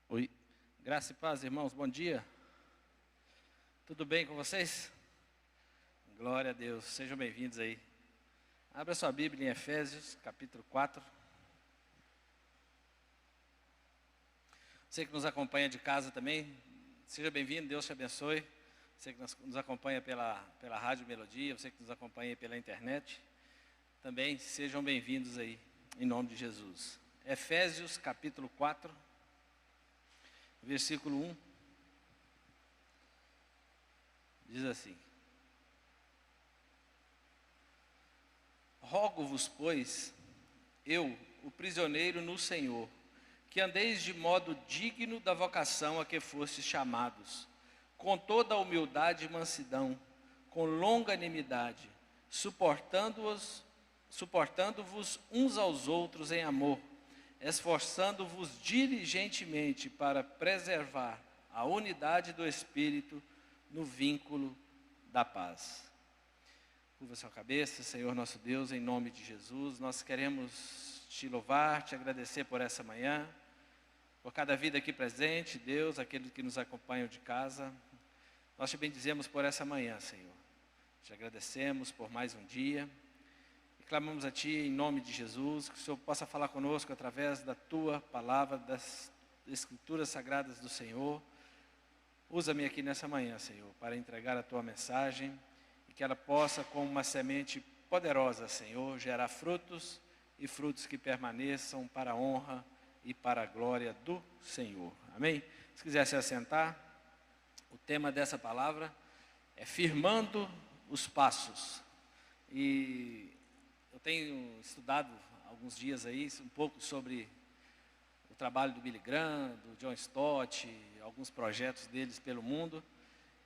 Oi, graça e paz, irmãos, bom dia. Tudo bem com vocês? Glória a Deus, sejam bem-vindos aí. Abra sua Bíblia em Efésios, capítulo 4. Você que nos acompanha de casa também, seja bem-vindo, Deus te abençoe. Você que nos acompanha pela Rádio Melodia, você que nos acompanha pela internet, também sejam bem-vindos aí, em nome de Jesus. Efésios, capítulo 4. Versículo 1, diz assim: Rogo-vos, pois, eu, o prisioneiro no Senhor, que andeis de modo digno da vocação a que fostes chamados, com toda a humildade e mansidão, com longanimidade, suportando-vos uns aos outros em amor, esforçando-vos diligentemente para preservar a unidade do Espírito no vínculo da paz. Curva sua cabeça, Senhor nosso Deus, em nome de Jesus, nós queremos te louvar, te agradecer por essa manhã, por cada vida aqui presente, Deus, aqueles que nos acompanham de casa. Nós te bendizemos por essa manhã, Senhor. Te agradecemos por mais um dia. Clamamos a Ti em nome de Jesus, que o Senhor possa falar conosco através da Tua palavra, das Escrituras Sagradas do Senhor. Usa-me aqui nessa manhã, Senhor, para entregar a Tua mensagem e que ela possa, como uma semente poderosa, Senhor, gerar frutos e frutos que permaneçam para a honra e para a glória do Senhor. Amém? Se quiser se assentar, o tema dessa palavra é firmando os passos. E eu tenho estudado alguns dias aí um pouco sobre o trabalho do Billy Graham, do John Stott, alguns projetos deles pelo mundo.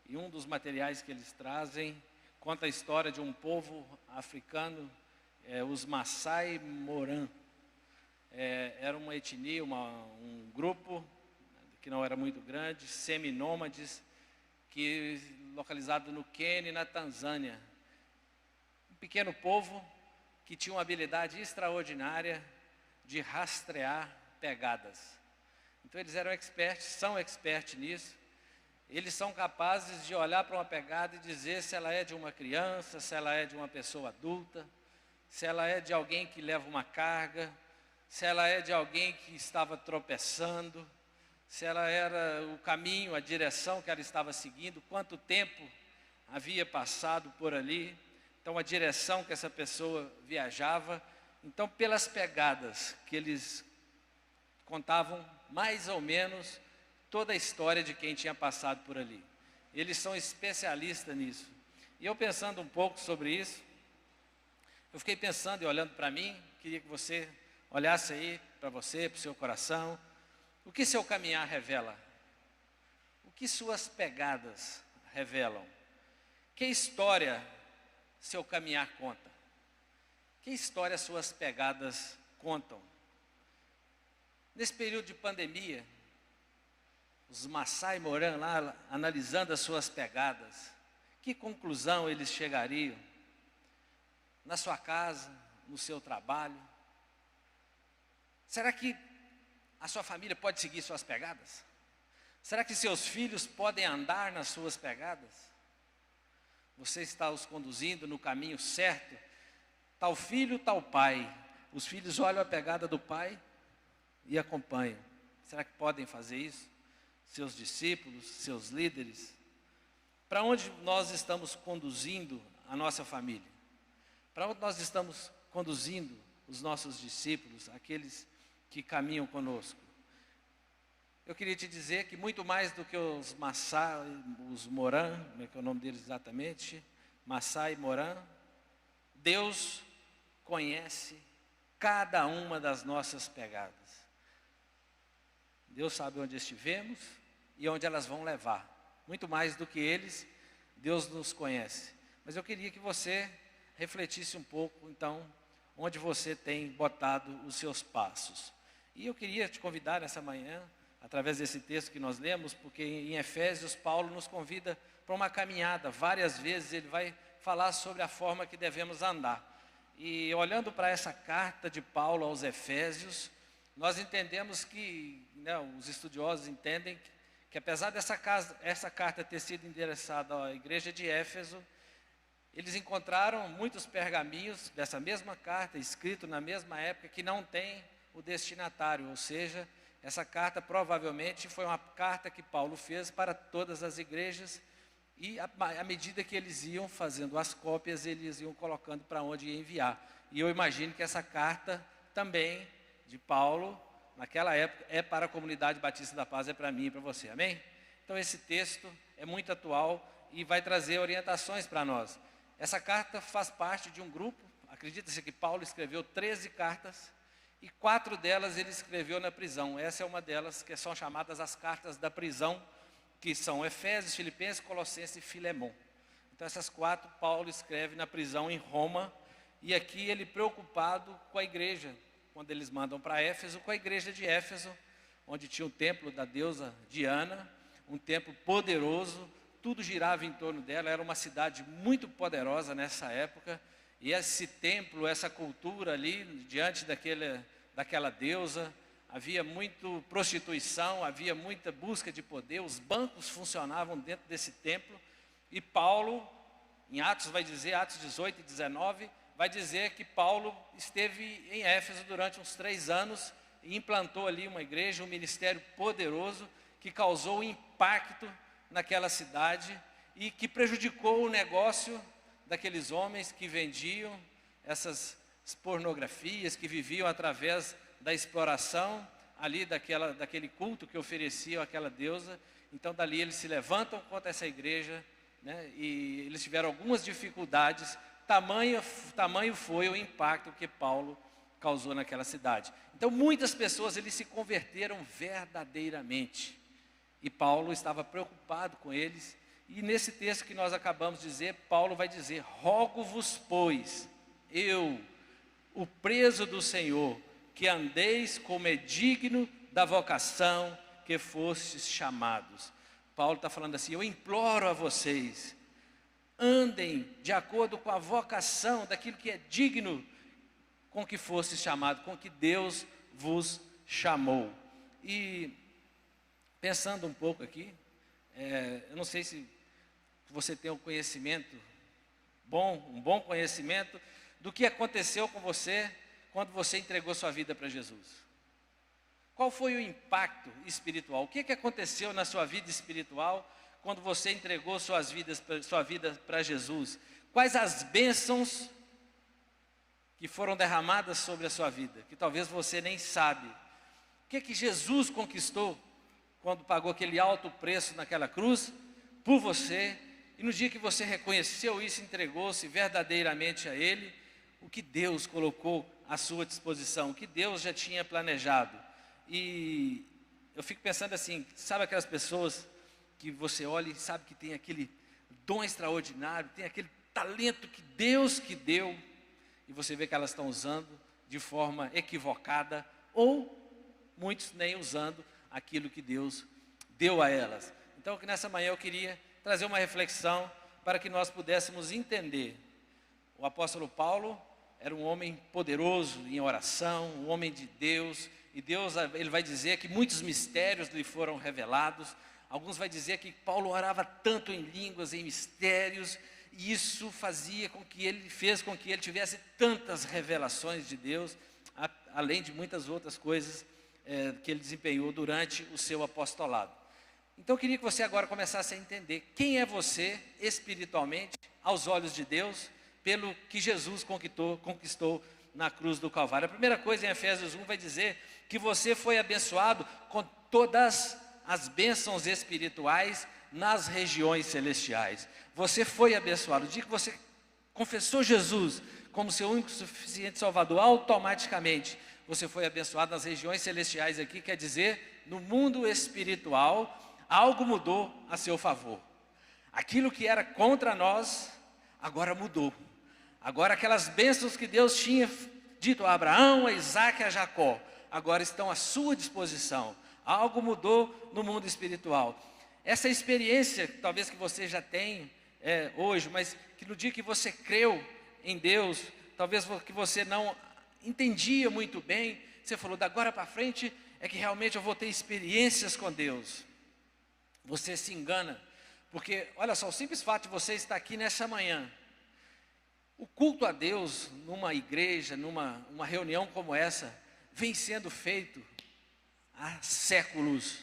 E um dos materiais que eles trazem conta a história de um povo africano, os Maasai Moran. Era uma etnia, um grupo que não era muito grande, seminômades, localizado no Quênia e na Tanzânia. Um pequeno povo que tinha uma habilidade extraordinária de rastrear pegadas. Então eles são experts nisso. Eles são capazes de olhar para uma pegada e dizer se ela é de uma criança, se ela é de uma pessoa adulta, se ela é de alguém que leva uma carga, se ela é de alguém que estava tropeçando, se ela era o caminho, a direção que ela estava seguindo, quanto tempo havia passado por ali. Então, a direção que essa pessoa viajava. Então, pelas pegadas que eles contavam, mais ou menos, toda a história de quem tinha passado por ali. Eles são especialistas nisso. E eu pensando um pouco sobre isso, eu fiquei pensando e olhando para mim, queria que você olhasse aí para você, para o seu coração. O que seu caminhar revela? O que suas pegadas revelam? Que história seu caminhar conta? Que história suas pegadas contam? Nesse período de pandemia, os Maasai Moran lá, analisando as suas pegadas, que conclusão eles chegariam? Na sua casa, no seu trabalho? Será que a sua família pode seguir suas pegadas? Será que seus filhos podem andar nas suas pegadas? Você está os conduzindo no caminho certo? Tal filho, tal pai. Os filhos olham a pegada do pai e acompanham. Será que podem fazer isso? Seus discípulos, seus líderes? Para onde nós estamos conduzindo a nossa família? Para onde nós estamos conduzindo os nossos discípulos, aqueles que caminham conosco? Eu queria te dizer que muito mais do que os Maasai, os Moran, como é que é o nome deles exatamente? Maasai Moran, Deus conhece cada uma das nossas pegadas. Deus sabe onde estivemos e onde elas vão levar. Muito mais do que eles, Deus nos conhece. Mas eu queria que você refletisse um pouco, então, onde você tem botado os seus passos. E eu queria te convidar nessa manhã, através desse texto que nós lemos, porque em Efésios, Paulo nos convida para uma caminhada. Várias vezes ele vai falar sobre a forma que devemos andar. E olhando para essa carta de Paulo aos Efésios, nós entendemos que, né, os estudiosos entendem que apesar essa carta ter sido endereçada à igreja de Éfeso, eles encontraram muitos pergaminhos dessa mesma carta, escrito na mesma época, que não tem o destinatário, ou seja, essa carta provavelmente foi uma carta que Paulo fez para todas as igrejas, e à medida que eles iam fazendo as cópias, eles iam colocando para onde ia enviar. E eu imagino que essa carta também, de Paulo, naquela época, é para a Comunidade Batista da Paz, é para mim e para você, amém? Então esse texto é muito atual e vai trazer orientações para nós. Essa carta faz parte de um grupo, acredita-se que Paulo escreveu 13 cartas, e 4 delas ele escreveu na prisão. Essa é uma delas, que são chamadas as cartas da prisão, que são Efésios, Filipenses, Colossenses e Filemon. Então essas 4 Paulo escreve na prisão em Roma, e aqui ele preocupado com a igreja, quando eles mandam para Éfeso, com a igreja de Éfeso, onde tinha o templo da deusa Diana, um templo poderoso, tudo girava em torno dela, era uma cidade muito poderosa nessa época, e esse templo, essa cultura ali, diante daquela deusa, havia muita prostituição, havia muita busca de poder, os bancos funcionavam dentro desse templo, e Paulo, em Atos vai dizer, Atos 18 e 19, vai dizer que Paulo esteve em Éfeso durante uns 3 anos, e implantou ali uma igreja, um ministério poderoso, que causou impacto naquela cidade, e que prejudicou o negócio daqueles homens que vendiam essas pornografias, que viviam através da exploração ali daquele culto que ofereciam àquela deusa. Então dali eles se levantam contra essa igreja, né, e eles tiveram algumas dificuldades, tamanho foi o impacto que Paulo causou naquela cidade. Então muitas pessoas eles se converteram verdadeiramente, e Paulo estava preocupado com eles. E nesse texto que nós acabamos de dizer, Paulo vai dizer: rogo-vos, pois, eu, o preso do Senhor, que andeis como é digno da vocação que fostes chamados. Paulo está falando assim: eu imploro a vocês, andem de acordo com a vocação, daquilo que é digno com que fostes chamados, com que Deus vos chamou. E pensando um pouco aqui, eu não sei se você tem um conhecimento um bom conhecimento do que aconteceu com você quando você entregou sua vida para Jesus. Qual foi o impacto espiritual? O que aconteceu na sua vida espiritual quando você entregou sua vida para Jesus? Quais as bênçãos que foram derramadas sobre a sua vida, que talvez você nem sabe? O que Jesus conquistou quando pagou aquele alto preço naquela cruz por você? E no dia que você reconheceu isso, entregou-se verdadeiramente a Ele, o que Deus colocou à sua disposição, o que Deus já tinha planejado. E eu fico pensando assim, sabe aquelas pessoas que você olha e sabe que tem aquele dom extraordinário, tem aquele talento que Deus que deu, e você vê que elas estão usando de forma equivocada, ou muitos nem usando aquilo que Deus deu a elas. Então, que nessa manhã eu queria trazer uma reflexão para que nós pudéssemos entender. O apóstolo Paulo era um homem poderoso em oração, um homem de Deus, e Deus, ele vai dizer que muitos mistérios lhe foram revelados. Alguns vai dizer que Paulo orava tanto em línguas, em mistérios, e isso fez com que ele tivesse tantas revelações de Deus, além de muitas outras coisas que ele desempenhou durante o seu apostolado. Então eu queria que você agora começasse a entender quem é você espiritualmente, aos olhos de Deus, pelo que Jesus conquistou na cruz do Calvário. A primeira coisa, em Efésios 1 vai dizer que você foi abençoado com todas as bênçãos espirituais nas regiões celestiais. Você foi abençoado. O dia que você confessou Jesus como seu único e suficiente Salvador, automaticamente você foi abençoado nas regiões celestiais. Aqui quer dizer, no mundo espiritual, algo mudou a seu favor. Aquilo que era contra nós, agora mudou. Agora aquelas bênçãos que Deus tinha dito a Abraão, a Isaac e a Jacó, agora estão à sua disposição. Algo mudou no mundo espiritual. Essa experiência, talvez que você já tem hoje, mas que no dia que você creu em Deus, talvez que você não entendia muito bem, você falou, da agora para frente é que realmente eu vou ter experiências com Deus. Você se engana, porque olha só, o simples fato de você estar aqui nessa manhã, o culto a Deus numa igreja, numa reunião como essa, vem sendo feito há séculos.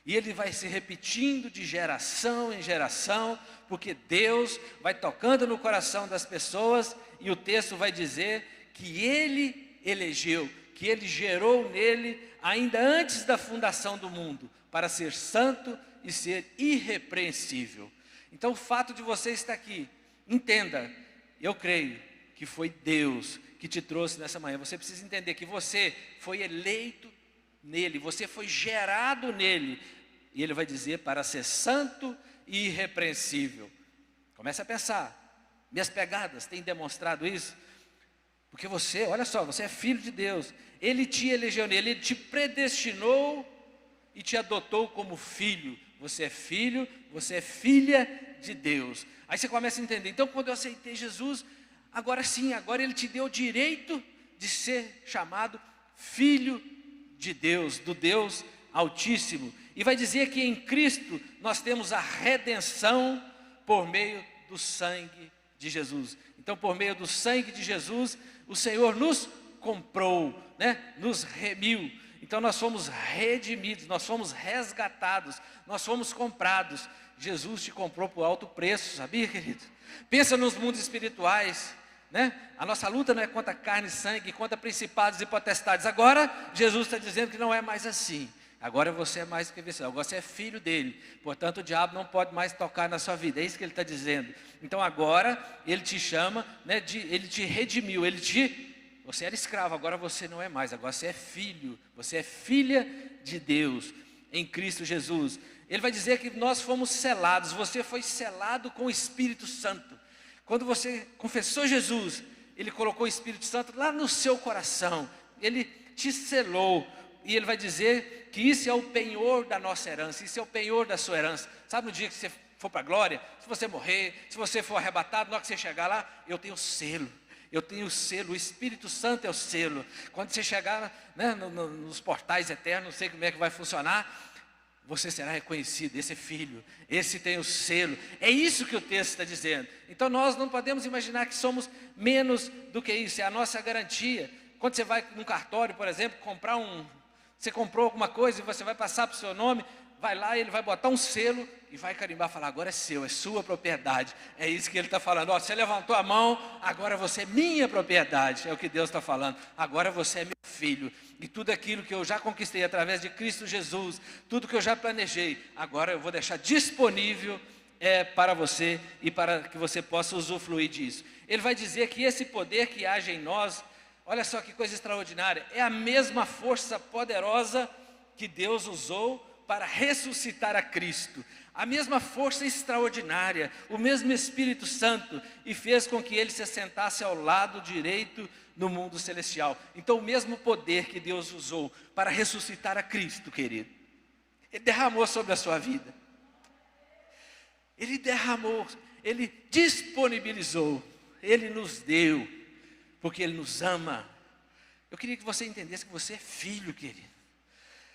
E ele vai se repetindo de geração em geração, porque Deus vai tocando no coração das pessoas, e o texto vai dizer que ele elegeu, que ele gerou nele, ainda antes da fundação do mundo, para ser santo e ser irrepreensível. Então o fato de você estar aqui, entenda, eu creio que foi Deus que te trouxe nessa manhã. Você precisa entender que você foi eleito nele, você foi gerado nele, e ele vai dizer para ser santo e irrepreensível. Comece a pensar, minhas pegadas têm demonstrado isso, porque você, olha só, você é filho de Deus, ele te elegeu nele, ele te predestinou e te adotou como filho. Você é filho, você é filha de Deus. Aí você começa a entender, então quando eu aceitei Jesus, agora sim, agora ele te deu o direito de ser chamado filho de Deus, do Deus Altíssimo. E vai dizer que em Cristo nós temos a redenção por meio do sangue de Jesus. Então por meio do sangue de Jesus, o Senhor nos comprou, nos remiu. Então nós fomos redimidos, nós fomos resgatados, nós fomos comprados. Jesus te comprou por alto preço, sabia, querido? Pensa nos mundos espirituais, A nossa luta não é contra carne e sangue, contra principados e potestades. Agora Jesus está dizendo que não é mais assim. Agora você é mais do que vencedor, agora você é filho dele. Portanto o diabo não pode mais tocar na sua vida, é isso que ele está dizendo. Então agora ele te chama, ele te redimiu, você era escravo, agora você não é mais, agora você é filho, você é filha de Deus, em Cristo Jesus. Ele vai dizer que nós fomos selados, você foi selado com o Espírito Santo. Quando você confessou Jesus, ele colocou o Espírito Santo lá no seu coração, ele te selou. E ele vai dizer que isso é o penhor da nossa herança, isso é o penhor da sua herança. Sabe no dia que você for para a glória, se você morrer, se você for arrebatado, na hora que você chegar lá, eu tenho selo. Eu tenho o selo, o Espírito Santo é o selo. Quando você chegar nos portais eternos, não sei como é que vai funcionar, você será reconhecido, esse é filho, esse tem o selo. É isso que o texto está dizendo. Então nós não podemos imaginar que somos menos do que isso, é a nossa garantia. Quando você vai num cartório, por exemplo, você comprou alguma coisa e você vai passar para o seu nome, vai lá, ele vai botar um selo e vai carimbar, falar, agora é seu, é sua propriedade. É isso que ele está falando, você levantou a mão, agora você é minha propriedade, é o que Deus está falando. Agora você é meu filho, e tudo aquilo que eu já conquistei através de Cristo Jesus, tudo que eu já planejei, agora eu vou deixar disponível para você, e para que você possa usufruir disso. Ele vai dizer que esse poder que age em nós, olha só que coisa extraordinária, é a mesma força poderosa que Deus usou para ressuscitar a Cristo. A mesma força extraordinária, o mesmo Espírito Santo, e fez com que ele se assentasse ao lado direito no mundo celestial. Então o mesmo poder que Deus usou para ressuscitar a Cristo, querido, ele derramou sobre a sua vida. Ele derramou, ele disponibilizou, ele nos deu, porque ele nos ama. Eu queria que você entendesse que você é filho, querido.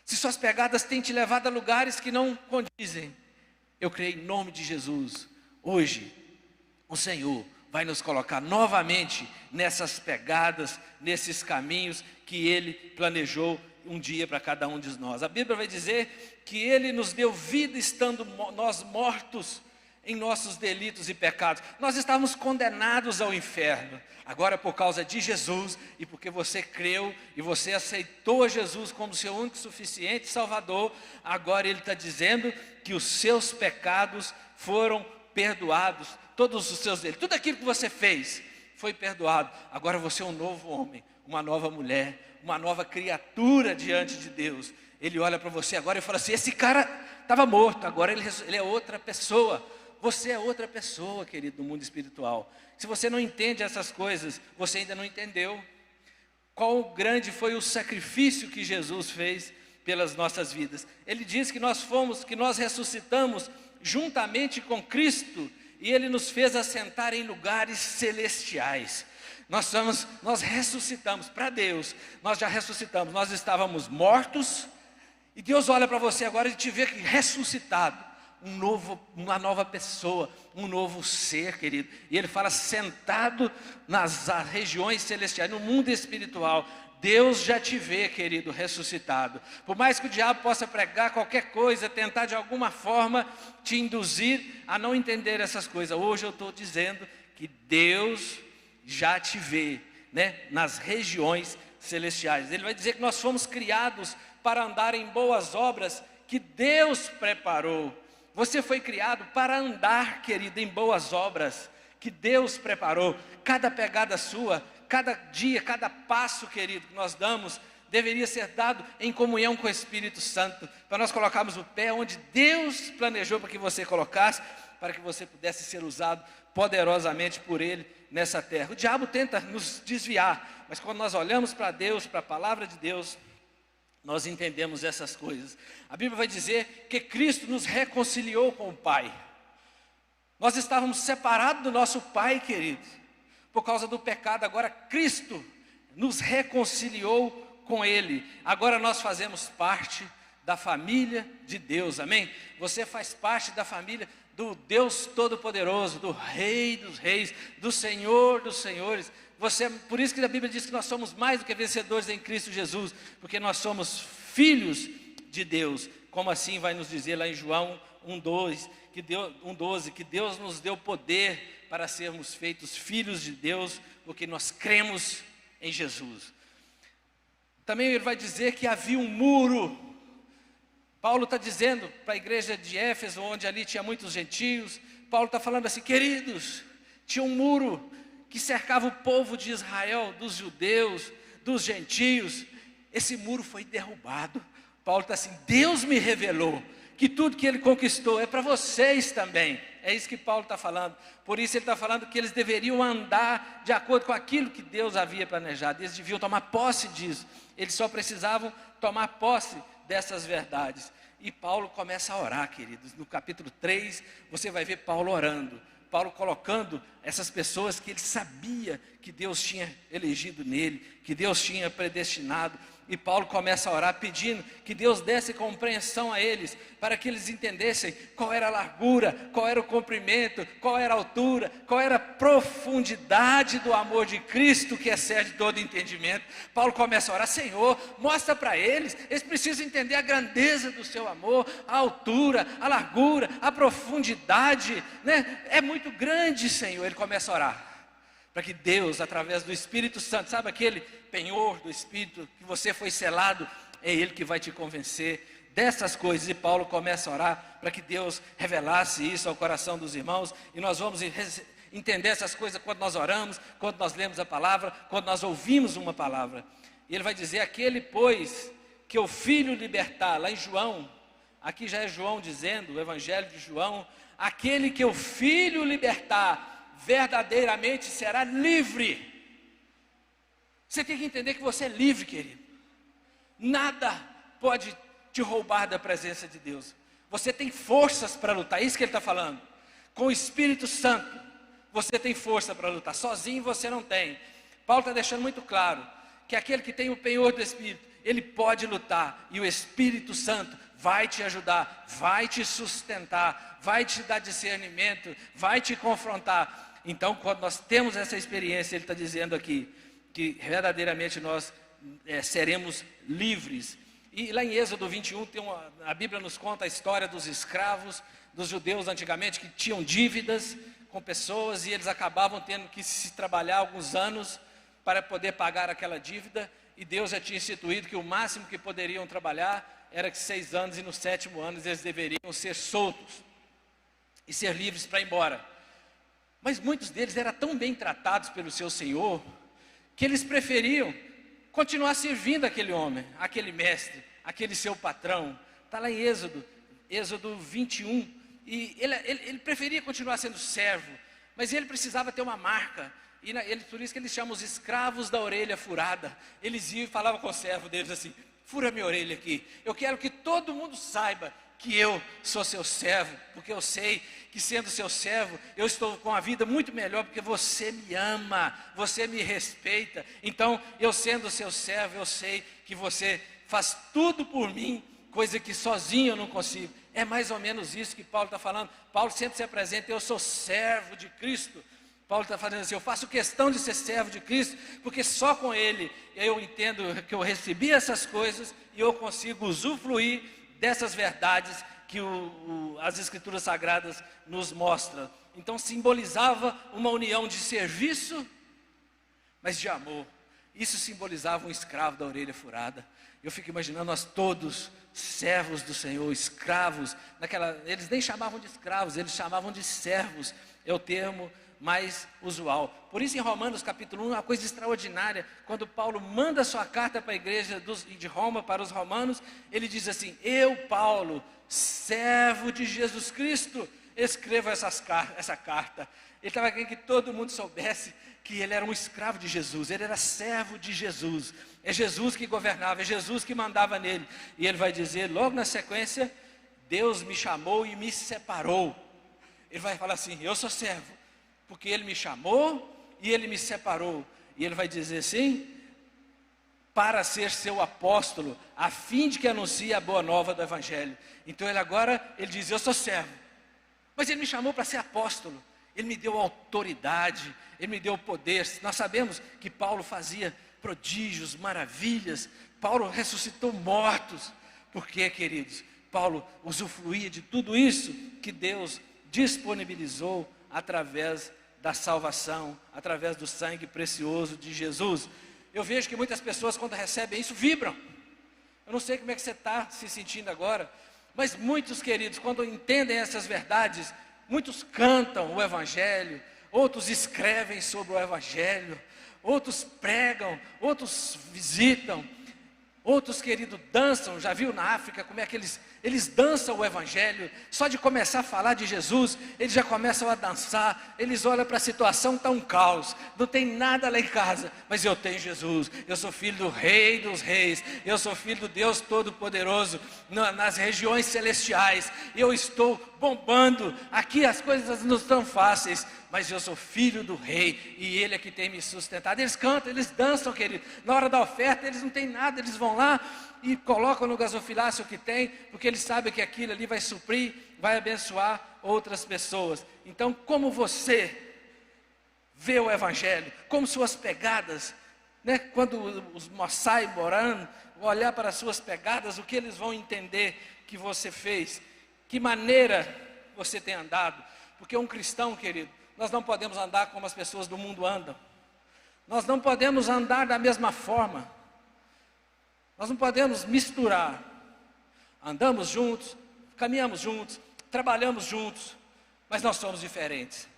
Se suas pegadas têm te levado a lugares que não condizem, eu creio em nome de Jesus, hoje, o Senhor vai nos colocar novamente nessas pegadas, nesses caminhos que Ele planejou um dia para cada um de nós. A Bíblia vai dizer que Ele nos deu vida estando nós mortos em nossos delitos e pecados. Nós estávamos condenados ao inferno. Agora por causa de Jesus, e porque você creu, e você aceitou Jesus como seu único e suficiente Salvador, agora Ele está dizendo que os seus pecados foram perdoados, todos os seus delitos, tudo aquilo que você fez foi perdoado. Agora você é um novo homem, uma nova mulher, uma nova criatura diante de Deus. Ele olha para você agora e fala assim, esse cara estava morto, agora ele é outra pessoa. Você é outra pessoa, querido, no mundo espiritual. Se você não entende essas coisas, você ainda não entendeu qual grande foi o sacrifício que Jesus fez pelas nossas vidas. Ele diz que nós ressuscitamos juntamente com Cristo, e Ele nos fez assentar em lugares celestiais. Nós ressuscitamos para Deus, nós já ressuscitamos, nós estávamos mortos, e Deus olha para você agora e te vê ressuscitado, uma nova pessoa, um novo ser, querido. E Ele fala, sentado nas regiões celestiais, no mundo espiritual. Deus já te vê, querido, ressuscitado. Por mais que o diabo possa pregar qualquer coisa, tentar de alguma forma te induzir a não entender essas coisas, hoje eu estou dizendo que Deus já te vê, né, nas regiões celestiais. Ele vai dizer que nós fomos criados para andar em boas obras que Deus preparou. Você foi criado para andar, querido, em boas obras que Deus preparou. Cada pegada sua, cada dia, cada passo, querido, que nós damos, deveria ser dado em comunhão com o Espírito Santo, para nós colocarmos o pé onde Deus planejou para que você colocasse, para que você pudesse ser usado poderosamente por Ele nessa terra. O diabo tenta nos desviar, mas quando nós olhamos para Deus, para a palavra de Deus, nós entendemos essas coisas. A Bíblia vai dizer que Cristo nos reconciliou com o Pai. Nós estávamos separados do nosso Pai, querido, por causa do pecado. Agora Cristo nos reconciliou com Ele. Agora nós fazemos parte da família de Deus, amém? Você faz parte da família do Deus Todo-Poderoso, do Rei dos Reis, do Senhor dos Senhores. Por isso que a Bíblia diz que nós somos mais do que vencedores em Cristo Jesus, porque nós somos filhos de Deus. Como assim vai nos dizer lá em João 1:12, que Deus nos deu poder para sermos feitos filhos de Deus, porque nós cremos em Jesus. Também ele vai dizer que havia um muro. Paulo está dizendo para a igreja de Éfeso, onde ali tinha muitos gentios, Paulo está falando assim, queridos, tinha um muro que cercava o povo de Israel, dos judeus, dos gentios. Esse muro foi derrubado. Paulo está assim, Deus me revelou que tudo que Ele conquistou é para vocês também. É isso que Paulo está falando. Por isso ele está falando que eles deveriam andar de acordo com aquilo que Deus havia planejado. Eles deviam tomar posse disso. Eles só precisavam tomar posse dessas verdades. E Paulo começa a orar, queridos. No capítulo 3, você vai ver Paulo orando. Paulo colocando essas pessoas que ele sabia que Deus tinha elegido nele, que Deus tinha predestinado. E Paulo começa a orar pedindo que Deus desse compreensão a eles, para que eles entendessem qual era a largura, qual era o comprimento, qual era a altura, qual era a profundidade do amor de Cristo que excede todo entendimento. Paulo começa a orar, Senhor, mostra para eles precisam entender a grandeza do seu amor, a altura, a largura, a profundidade, né? É muito grande, Senhor. Ele começa a orar, para que Deus, através do Espírito Santo, sabe aquele penhor do Espírito, que você foi selado, é Ele que vai te convencer dessas coisas. E Paulo começa a orar para que Deus revelasse isso ao coração dos irmãos, e nós vamos entender essas coisas quando nós oramos, quando nós lemos a palavra, quando nós ouvimos uma palavra. E ele vai dizer, aquele pois que o Filho libertar, lá em João, aqui já é João dizendo, o Evangelho de João, aquele que o Filho libertar, verdadeiramente será livre. Você tem que entender que você é livre, querido. Nada pode te roubar da presença de Deus. Você tem forças para lutar, é isso que ele está falando. Com o Espírito Santo, você tem força para lutar. Sozinho você não tem. Paulo está deixando muito claro que aquele que tem o penhor do Espírito, ele pode lutar. E o Espírito Santo vai te ajudar, vai te sustentar, vai te dar discernimento, vai te confrontar. Então, quando nós temos essa experiência, ele está dizendo aqui, que verdadeiramente nós seremos livres. E lá em Êxodo 21, a Bíblia nos conta a história dos escravos, dos judeus antigamente, que tinham dívidas com pessoas, e eles acabavam tendo que se trabalhar alguns anos para poder pagar aquela dívida, e Deus já tinha instituído que o máximo que poderiam trabalhar era que 6 anos, e no 7º ano eles deveriam ser soltos e ser livres para ir embora. Mas muitos deles eram tão bem tratados pelo seu Senhor, que eles preferiam continuar servindo aquele homem, aquele mestre, aquele seu patrão. Está lá em Êxodo 21, e ele preferia continuar sendo servo, mas ele precisava ter uma marca, e por isso que eles chamam os escravos da orelha furada. Eles iam e falavam com o servo deles assim, fura minha orelha aqui, eu quero que todo mundo saiba que eu sou seu servo, porque eu sei que sendo seu servo, eu estou com a vida muito melhor, porque você me ama, você me respeita. Então, eu sendo seu servo, eu sei que você faz tudo por mim, coisa que sozinho eu não consigo. É mais ou menos isso que Paulo está falando. Paulo sempre se apresenta: eu sou servo de Cristo. Paulo está falando assim: eu faço questão de ser servo de Cristo, porque só com Ele eu entendo que eu recebi essas coisas e eu consigo usufruir dessas verdades que as Escrituras Sagradas nos mostram. Então simbolizava uma união de serviço, mas de amor. Isso simbolizava um escravo da orelha furada. Eu fico imaginando nós todos, servos do Senhor, escravos. Eles nem chamavam de escravos, eles chamavam de servos. É o termo mais usual. Por isso, em Romanos capítulo 1, uma coisa extraordinária, quando Paulo manda sua carta para a igreja de Roma, para os romanos, ele diz assim: eu, Paulo, servo de Jesus Cristo, escrevo essa carta. Ele estava querendo que todo mundo soubesse que ele era um escravo de Jesus, ele era servo de Jesus. É Jesus que governava, é Jesus que mandava nele. E ele vai dizer logo na sequência: Deus me chamou e me separou. Ele vai falar assim: eu sou servo, porque Ele me chamou e Ele me separou. E Ele vai dizer assim: para ser seu apóstolo, a fim de que anuncie a boa nova do Evangelho. Então ele diz: eu sou servo, mas Ele me chamou para ser apóstolo. Ele me deu autoridade, Ele me deu poder. Nós sabemos que Paulo fazia prodígios, maravilhas. Paulo ressuscitou mortos. Por quê, queridos? Paulo usufruía de tudo isso que Deus disponibilizou através da salvação, através do sangue precioso de Jesus. Eu vejo que muitas pessoas, quando recebem isso, vibram. Eu não sei como é que você está se sentindo agora, mas muitos, queridos, quando entendem essas verdades, muitos cantam o Evangelho, outros escrevem sobre o Evangelho, outros pregam, outros visitam, outros, queridos, dançam. Já viu na África como é que eles dançam o Evangelho? Só de começar a falar de Jesus, eles já começam a dançar. Eles olham para a situação, está um caos, não tem nada lá em casa, mas eu tenho Jesus, eu sou filho do Rei dos Reis, eu sou filho do Deus Todo-Poderoso, nas regiões celestiais, eu estou bombando. Aqui as coisas não estão fáceis, mas eu sou filho do Rei, e Ele é que tem me sustentado. Eles cantam, eles dançam, querido. Na hora da oferta eles não têm nada, eles vão lá e colocam no gasofilácio o que tem, porque eles sabem que aquilo ali vai suprir, vai abençoar outras pessoas. Então, como você vê o Evangelho, como suas pegadas, né? Quando os Mossai Moran olhar para as suas pegadas, o que eles vão entender que você fez, que maneira você tem andado. Porque um cristão, querido, nós não podemos andar como as pessoas do mundo andam. Nós não podemos andar da mesma forma. Nós não podemos misturar. Andamos juntos, caminhamos juntos, trabalhamos juntos, mas nós somos diferentes.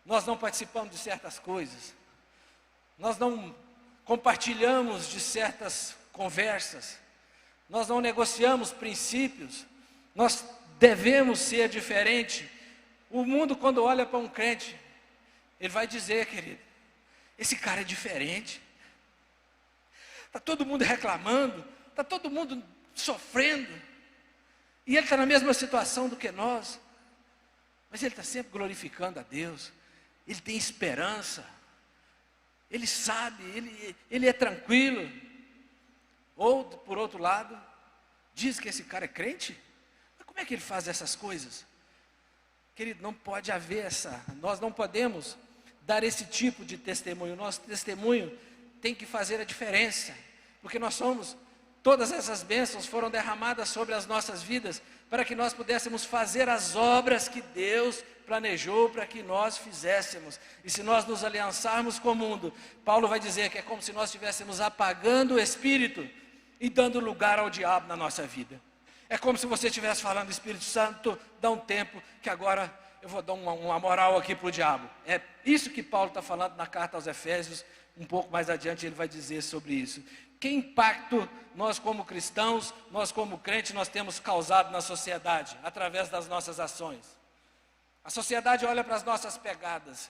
Nós não participamos de certas coisas. Nós não compartilhamos de certas conversas. Nós não negociamos princípios. Nós devemos ser diferentes. O mundo, quando olha para um crente, ele vai dizer, querido, esse cara é diferente. Está todo mundo reclamando, está todo mundo sofrendo, e ele está na mesma situação do que nós, mas ele está sempre glorificando a Deus, ele tem esperança, ele sabe, ele é tranquilo. Ou, por outro lado, diz que esse cara é crente, mas como é que ele faz essas coisas? Querido, não pode haver nós não podemos dar esse tipo de testemunho. Nosso testemunho tem que fazer a diferença, porque todas essas bênçãos foram derramadas sobre as nossas vidas, para que nós pudéssemos fazer as obras que Deus planejou para que nós fizéssemos. E se nós nos aliançarmos com o mundo, Paulo vai dizer que é como se nós estivéssemos apagando o Espírito e dando lugar ao diabo na nossa vida. É como se você estivesse falando: Espírito Santo, dá um tempo, que agora eu vou dar uma moral aqui para o diabo. É isso que Paulo está falando na carta aos Efésios. Um pouco mais adiante ele vai dizer sobre isso. Que impacto nós como cristãos, nós como crentes, nós temos causado na sociedade, através das nossas ações? A sociedade olha para as nossas pegadas.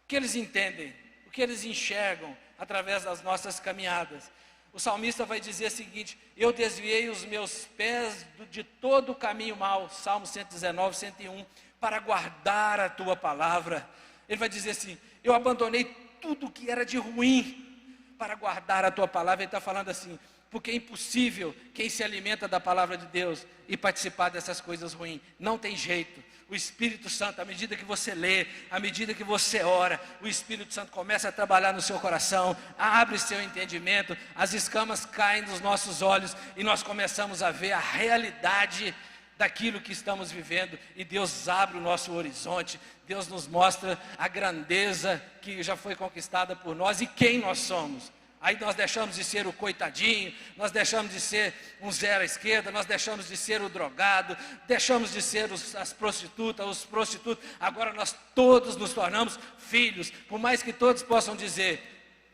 O que eles entendem? O que eles enxergam através das nossas caminhadas? O salmista vai dizer o seguinte: eu desviei os meus pés de todo o caminho mau, Salmo 119, 101, para guardar a tua palavra. Ele vai dizer assim: eu abandonei tudo que era de ruim para guardar a tua palavra. Ele está falando assim, porque é impossível quem se alimenta da palavra de Deus e participar dessas coisas ruins. Não tem jeito. O Espírito Santo, à medida que você lê, à medida que você ora, o Espírito Santo começa a trabalhar no seu coração, abre seu entendimento, as escamas caem dos nossos olhos e nós começamos a ver a realidade daquilo que estamos vivendo, e Deus abre o nosso horizonte. Deus nos mostra a grandeza que já foi conquistada por nós e quem nós somos. Aí nós deixamos de ser o coitadinho, nós deixamos de ser um zero à esquerda, nós deixamos de ser o drogado, deixamos de ser as prostitutas, os prostitutos. Agora nós todos nos tornamos filhos, por mais que todos possam dizer,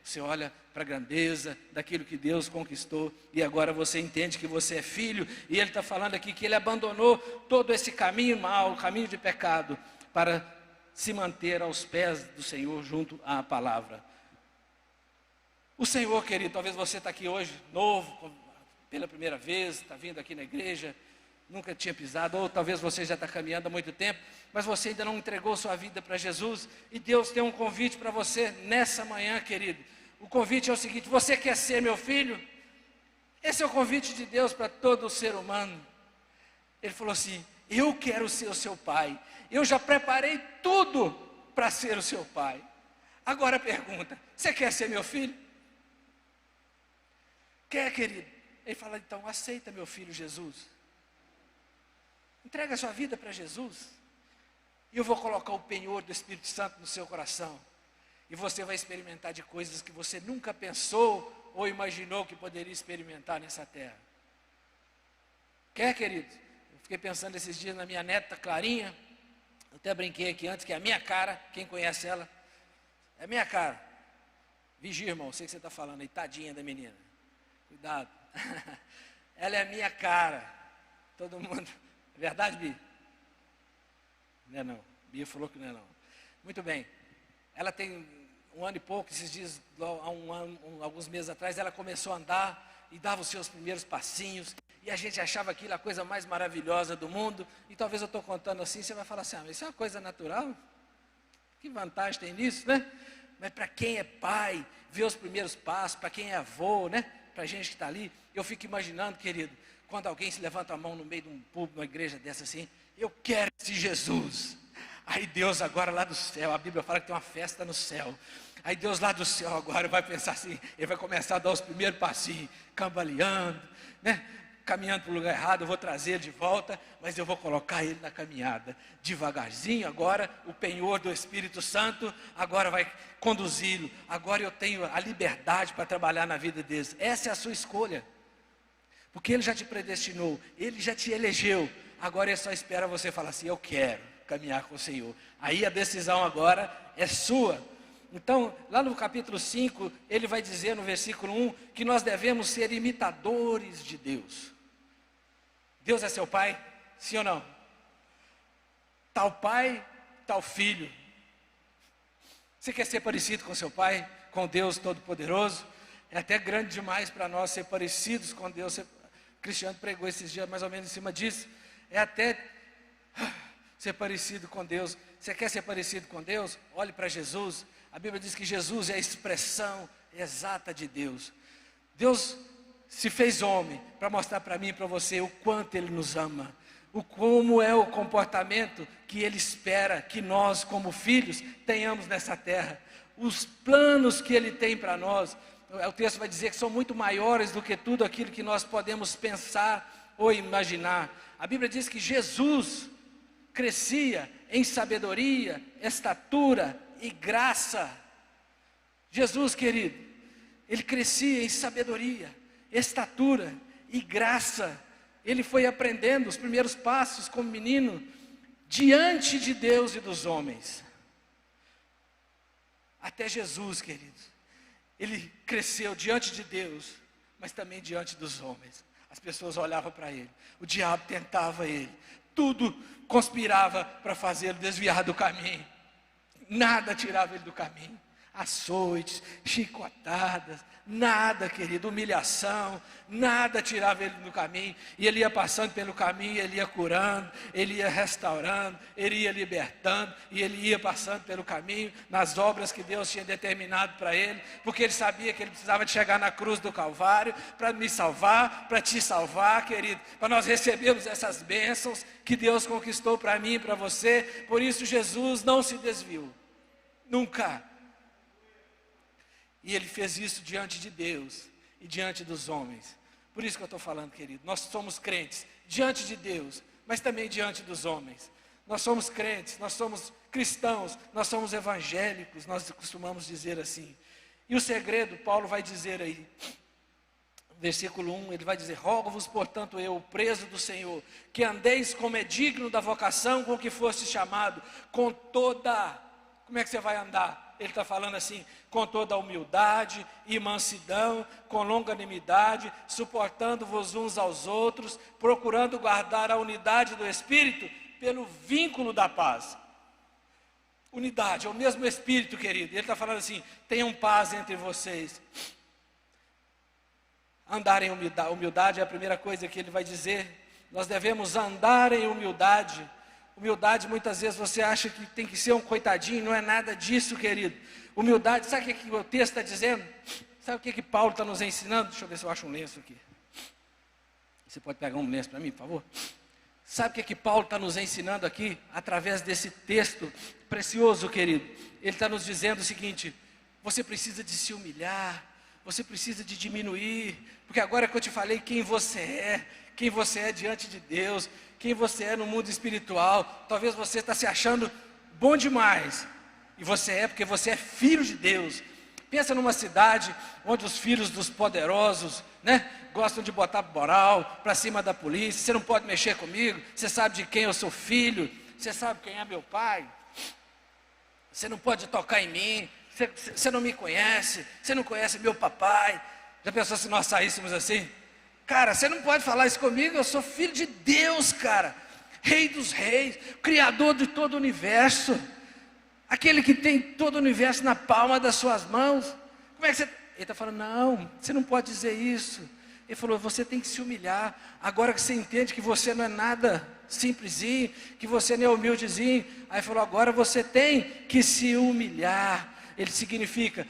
você olha para a grandeza daquilo que Deus conquistou, e agora você entende que você é filho, e Ele está falando aqui que Ele abandonou todo esse caminho mau, o caminho de pecado, para se manter aos pés do Senhor, junto à palavra. O Senhor, querido, talvez você está aqui hoje, novo, pela primeira vez, está vindo aqui na igreja, nunca tinha pisado, ou talvez você já está caminhando há muito tempo, mas você ainda não entregou sua vida para Jesus, e Deus tem um convite para você nessa manhã, querido. O convite é o seguinte: você quer ser meu filho? Esse é o convite de Deus para todo ser humano. Ele falou assim: eu quero ser o seu pai, eu já preparei tudo para ser o seu pai. Agora pergunta: você quer ser meu filho? Quer, querido? Ele fala: então aceita meu filho Jesus, entrega a sua vida para Jesus, e eu vou colocar o penhor do Espírito Santo no seu coração, e você vai experimentar de coisas que você nunca pensou ou imaginou que poderia experimentar nessa terra. Quer, querido? Eu fiquei pensando esses dias na minha neta Clarinha, eu até brinquei aqui antes, que é a minha cara. Quem conhece ela? É a minha cara. Vigia, irmão, sei que você está falando aí, tadinha da menina. Cuidado. Ela é a minha cara. Todo mundo. É verdade, Bia? Não é não. Bia falou que não é não. Muito bem. Ela tem 1 ano e pouco, esses dias, há alguns meses atrás, ela começou a andar e dava os seus primeiros passinhos, e a gente achava aquilo a coisa mais maravilhosa do mundo. E talvez eu estou contando assim, você vai falar assim: mas isso é uma coisa natural? Que vantagem tem nisso, né? Mas para quem é pai, ver os primeiros passos, para quem é avô, né? Para a gente que está ali, eu fico imaginando, querido, quando alguém se levanta a mão no meio de um púlpito, uma igreja dessa assim: eu quero esse Jesus. Aí Deus agora lá do céu, a Bíblia fala que tem uma festa no céu. Aí Deus lá do céu agora vai pensar assim, Ele vai começar a dar os primeiros passinhos, cambaleando, né? Caminhando para o lugar errado. Eu vou trazer ele de volta, mas eu vou colocar ele na caminhada, devagarzinho. Agora o penhor do Espírito Santo agora vai conduzi-lo. Agora eu tenho a liberdade para trabalhar na vida deles. Essa é a sua escolha, porque Ele já te predestinou, Ele já te elegeu. Agora Ele só espera você falar assim: eu quero caminhar com o Senhor. Aí a decisão agora é sua. Então, lá no capítulo 5, ele vai dizer no versículo 1, que nós devemos ser imitadores de Deus. Deus é seu pai? Sim ou não? Tal pai, tal filho. Você quer ser parecido com seu pai? Com Deus Todo-Poderoso? É até grande demais para nós ser parecidos com Deus. O Cristiano pregou esses dias mais ou menos em cima disso. É até ser parecido com Deus. Você quer ser parecido com Deus? Olhe para Jesus. A Bíblia diz que Jesus é a expressão exata de Deus. Deus se fez homem para mostrar para mim e para você o quanto Ele nos ama, como é o comportamento que Ele espera que nós, como filhos, tenhamos nessa terra. Os planos que Ele tem para nós, o texto vai dizer que são muito maiores do que tudo aquilo que nós podemos pensar ou imaginar. A Bíblia diz que Jesus crescia em sabedoria, estatura e graça. Jesus, querido, Ele crescia em sabedoria, estatura e graça. Ele foi aprendendo os primeiros passos como menino, diante de Deus e dos homens. Até Jesus, queridos, Ele cresceu diante de Deus, mas também diante dos homens. As pessoas olhavam para Ele, o diabo tentava Ele, tudo conspirava para fazê-lo desviar do caminho, nada tirava Ele do caminho. açoites, chicotadas, nada, querido, humilhação, nada tirava ele do caminho. E ele ia passando pelo caminho, ele ia curando, ele ia restaurando, ele ia libertando, e ele ia passando pelo caminho, nas obras que Deus tinha determinado para ele, porque ele sabia que ele precisava de chegar na cruz do Calvário, para me salvar, para te salvar, querido, para nós recebermos essas bênçãos que Deus conquistou para mim e para você. Por isso Jesus não se desviou, nunca. E ele fez isso diante de Deus e diante dos homens. Por isso que eu estou falando, querido, nós somos crentes diante de Deus, mas também diante dos homens. Nós somos crentes, nós somos cristãos, nós somos evangélicos, nós costumamos dizer assim. E o segredo, Paulo vai dizer aí, versículo 1, ele vai dizer: rogo-vos, portanto, eu, preso do Senhor, que andeis como é digno da vocação com que foste chamado, com toda... Como é que você vai andar? Ele está falando assim: com toda humildade e mansidão, com longanimidade, suportando-vos uns aos outros, procurando guardar a unidade do Espírito pelo vínculo da paz. Unidade, é o mesmo Espírito, querido. Ele está falando assim: tenham paz entre vocês. Andar em humildade, humildade é a primeira coisa que ele vai dizer. Nós devemos andar em humildade. Humildade, muitas vezes você acha que tem que ser um coitadinho, não é nada disso, querido. Humildade, sabe o que o texto está dizendo? Sabe o que Paulo está nos ensinando? Deixa eu ver se eu acho um lenço aqui. Você pode pegar um lenço para mim, por favor? Sabe o que Paulo está nos ensinando aqui, através desse texto precioso, querido? Ele está nos dizendo o seguinte: você precisa de se humilhar, você precisa de diminuir, porque agora que eu te falei quem você é diante de Deus, quem você é no mundo espiritual, talvez você está se achando bom demais, e você é, porque você é filho de Deus. Pensa numa cidade onde os filhos dos poderosos, né, gostam de botar moral para cima da polícia. Você não pode mexer comigo, você sabe de quem eu sou filho, você sabe quem é meu pai, você não pode tocar em mim, você não me conhece, você não conhece meu papai. Já pensou se nós saíssemos assim? Cara, você não pode falar isso comigo, eu sou filho de Deus, cara, Rei dos reis, Criador de todo o universo, aquele que tem todo o universo na palma das suas mãos. Como é que você... Ele está falando: não, você não pode dizer isso. Ele falou: você tem que se humilhar. Agora que você entende que você não é nada simplesinho, que você não é humildezinho, aí falou: agora você tem que se humilhar. Ele significa,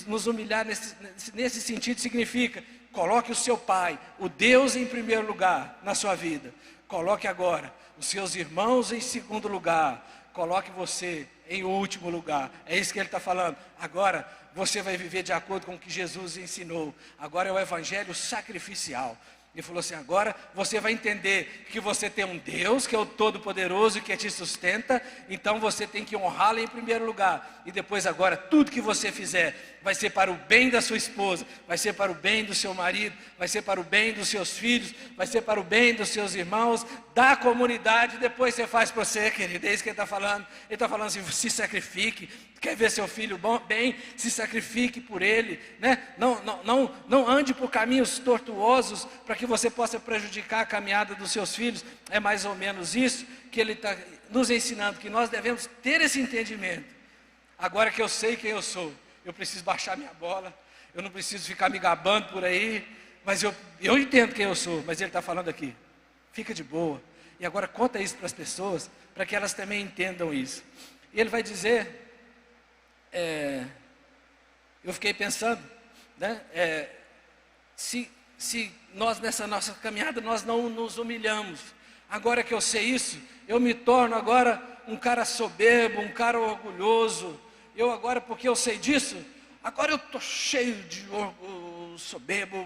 nos humilhar nesse sentido significa: coloque o seu pai, o Deus, em primeiro lugar na sua vida. Coloque agora os seus irmãos em segundo lugar. Coloque você em último lugar. É isso que ele está falando. Agora você vai viver de acordo com o que Jesus ensinou. Agora é o evangelho sacrificial. Ele falou assim: agora você vai entender que você tem um Deus que é o Todo-Poderoso, que te sustenta. Então você tem que honrá-lo em primeiro lugar. E depois agora tudo que você fizer vai ser para o bem da sua esposa, vai ser para o bem do seu marido, vai ser para o bem dos seus filhos, vai ser para o bem dos seus irmãos, da comunidade. Depois você faz para você, querido. É isso que ele está falando. Ele está falando assim: se sacrifique. Quer ver seu filho bem? Se sacrifique por ele, né? Não ande por caminhos tortuosos para que você possa prejudicar a caminhada dos seus filhos. É mais ou menos isso que ele está nos ensinando, que nós devemos ter esse entendimento. Agora que eu sei quem eu sou, eu preciso baixar minha bola, eu não preciso ficar me gabando por aí, mas eu entendo quem eu sou. Mas ele está falando aqui: fica de boa. E agora conta isso para as pessoas, para que elas também entendam isso. E ele vai dizer... eu fiquei pensando, né? Se nós nessa nossa caminhada nós não nos humilhamos, agora que eu sei isso, eu me torno agora um cara soberbo, um cara orgulhoso. Eu agora, porque eu sei disso, agora eu estou cheio de soberbo,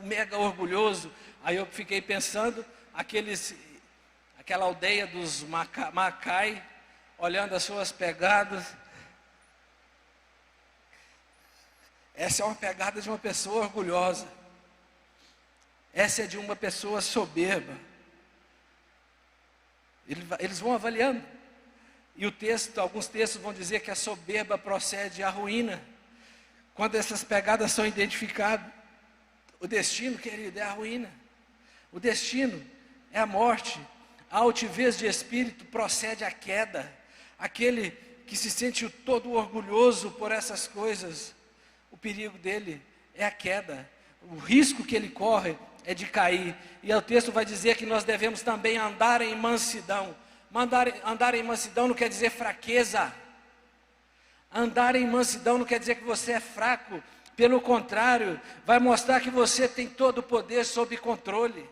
mega orgulhoso. Aí eu fiquei pensando, aquela aldeia dos Macai, olhando as suas pegadas. Essa é uma pegada de uma pessoa orgulhosa. Essa é de uma pessoa soberba. Eles vão avaliando. E alguns textos vão dizer que a soberba procede à ruína. Quando essas pegadas são identificadas, o destino, querido, é a ruína. O destino é a morte. A altivez de espírito procede à queda. Aquele que se sente todo orgulhoso por essas coisas, o perigo dele é a queda. O risco que ele corre é de cair. E o texto vai dizer que nós devemos também andar em mansidão. Andar em mansidão não quer dizer fraqueza. Andar em mansidão não quer dizer que você é fraco. Pelo contrário, vai mostrar que você tem todo o poder sob controle.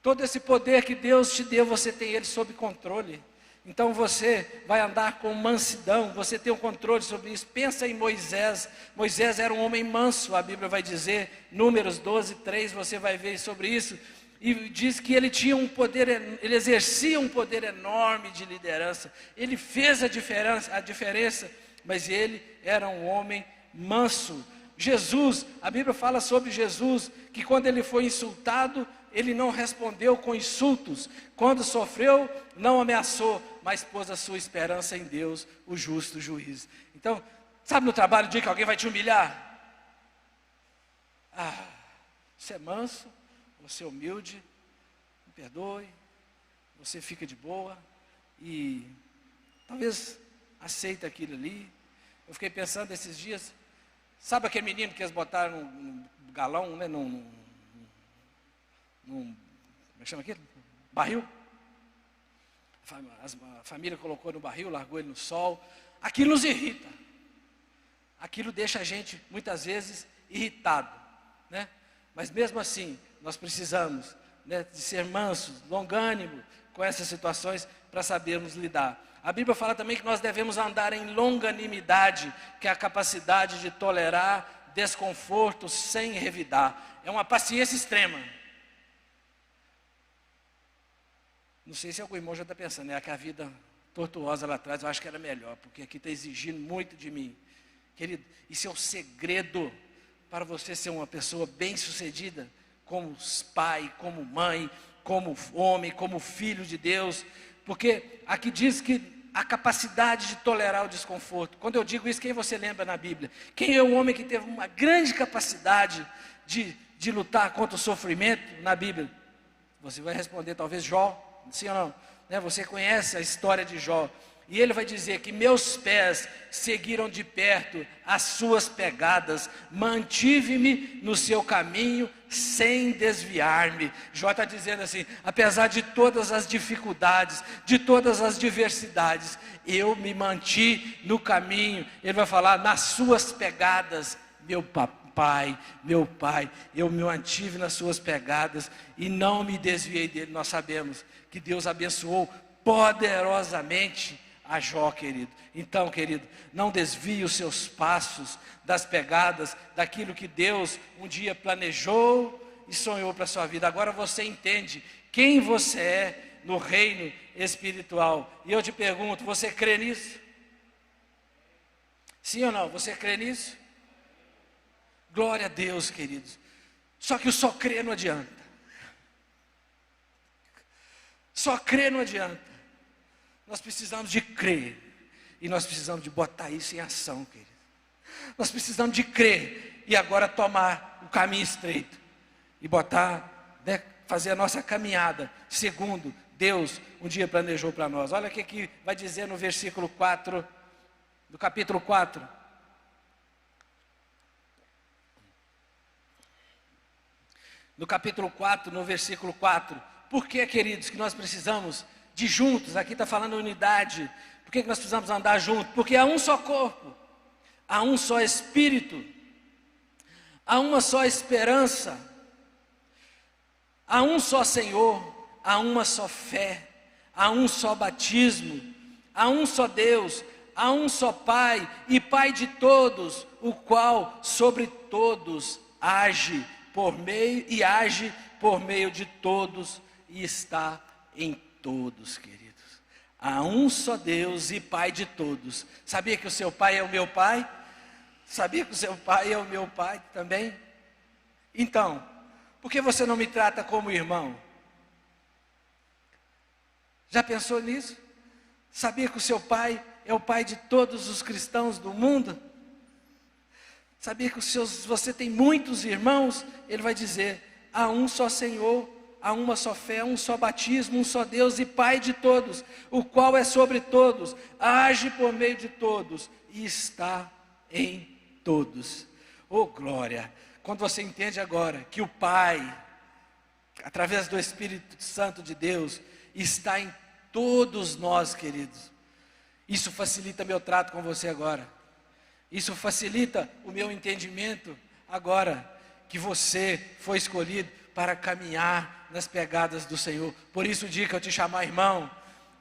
Todo esse poder que Deus te deu, você tem ele sob controle. Então você vai andar com mansidão, você tem o controle sobre isso. Pensa em Moisés. Moisés era um homem manso, a Bíblia vai dizer, Números 12, 3, você vai ver sobre isso. E diz que ele tinha um poder, ele exercia um poder enorme de liderança. Ele fez a diferença, mas ele era um homem manso. Jesus, a Bíblia fala sobre Jesus, que quando ele foi insultado, ele não respondeu com insultos. Quando sofreu, não ameaçou, mas pôs a sua esperança em Deus, o justo juiz. Então, sabe no trabalho o dia que alguém vai te humilhar? Você é manso, você é humilde, me perdoe, você fica de boa e talvez aceita aquilo ali. Eu fiquei pensando esses dias, sabe aquele menino que eles botaram num galão, né, como é que chama aquilo? Barril. A família colocou no barril, largou ele no sol. Aquilo nos irrita. Aquilo deixa a gente, muitas vezes, irritado, né? Mas mesmo assim, nós precisamos, né, de ser mansos, longânimos com essas situações para sabermos lidar. A Bíblia fala também que nós devemos andar em longanimidade, que é a capacidade de tolerar desconforto sem revidar. É uma paciência extrema. Não sei se algum irmão já está pensando, né? Que a vida tortuosa lá atrás, eu acho que era melhor, porque aqui está exigindo muito de mim. Querido, isso é o segredo para você ser uma pessoa bem-sucedida, como pai, como mãe, como homem, como filho de Deus. Porque aqui diz que a capacidade de tolerar o desconforto. Quando eu digo isso, quem você lembra na Bíblia? Quem é o homem que teve uma grande capacidade de lutar contra o sofrimento na Bíblia? Você vai responder talvez Jó. Sim ou não? Né? Você conhece a história de Jó. E ele vai dizer que meus pés seguiram de perto as suas pegadas, mantive-me no seu caminho sem desviar-me. Jó está dizendo assim, apesar de todas as dificuldades, de todas as diversidades, eu me mantive no caminho. Ele vai falar, nas suas pegadas, meu pai, eu me mantive nas suas pegadas e não me desviei dele. Nós sabemos que Deus abençoou poderosamente a Jó, querido. Então, querido, não desvie os seus passos das pegadas, daquilo que Deus um dia planejou e sonhou para a sua vida. Agora você entende quem você é no reino espiritual. E eu te pergunto, você crê nisso? Sim ou não? Você crê nisso? Glória a Deus, queridos. Só que o só crer não adianta. Só crer não adianta. Nós precisamos de crer. E nós precisamos de botar isso em ação, querido. Nós precisamos de crer. E agora tomar o caminho estreito. E botar, né, fazer a nossa caminhada. Segundo Deus um dia planejou para nós. Olha o que vai dizer no versículo 4, do capítulo 4. No capítulo 4, no versículo 4. Por que, queridos, que nós precisamos de juntos? Aqui está falando unidade. Por que nós precisamos andar juntos? Porque há um só corpo, há um só Espírito, há uma só esperança, há um só Senhor, há uma só fé, há um só batismo, há um só Deus, há um só Pai e Pai de todos, o qual sobre todos age por meio de todos e está em todos, queridos. Há um só Deus e Pai de todos. Sabia que o seu pai é o meu pai? Sabia que o seu pai é o meu pai também? Então, por que você não me trata como irmão? Já pensou nisso? Sabia que o seu pai é o pai de todos os cristãos do mundo? Sabia que você tem muitos irmãos? Ele vai dizer, há um só Senhor, há uma só fé, um só batismo, um só Deus e Pai de todos, o qual é sobre todos, age por meio de todos e está em todos. Oh glória! Quando você entende agora que o Pai, através do Espírito Santo de Deus, está em todos nós, queridos, isso facilita meu trato com você agora. Isso facilita o meu entendimento agora que você foi escolhido para caminhar nas pegadas do Senhor. Por isso o dia que eu te chamar, irmão,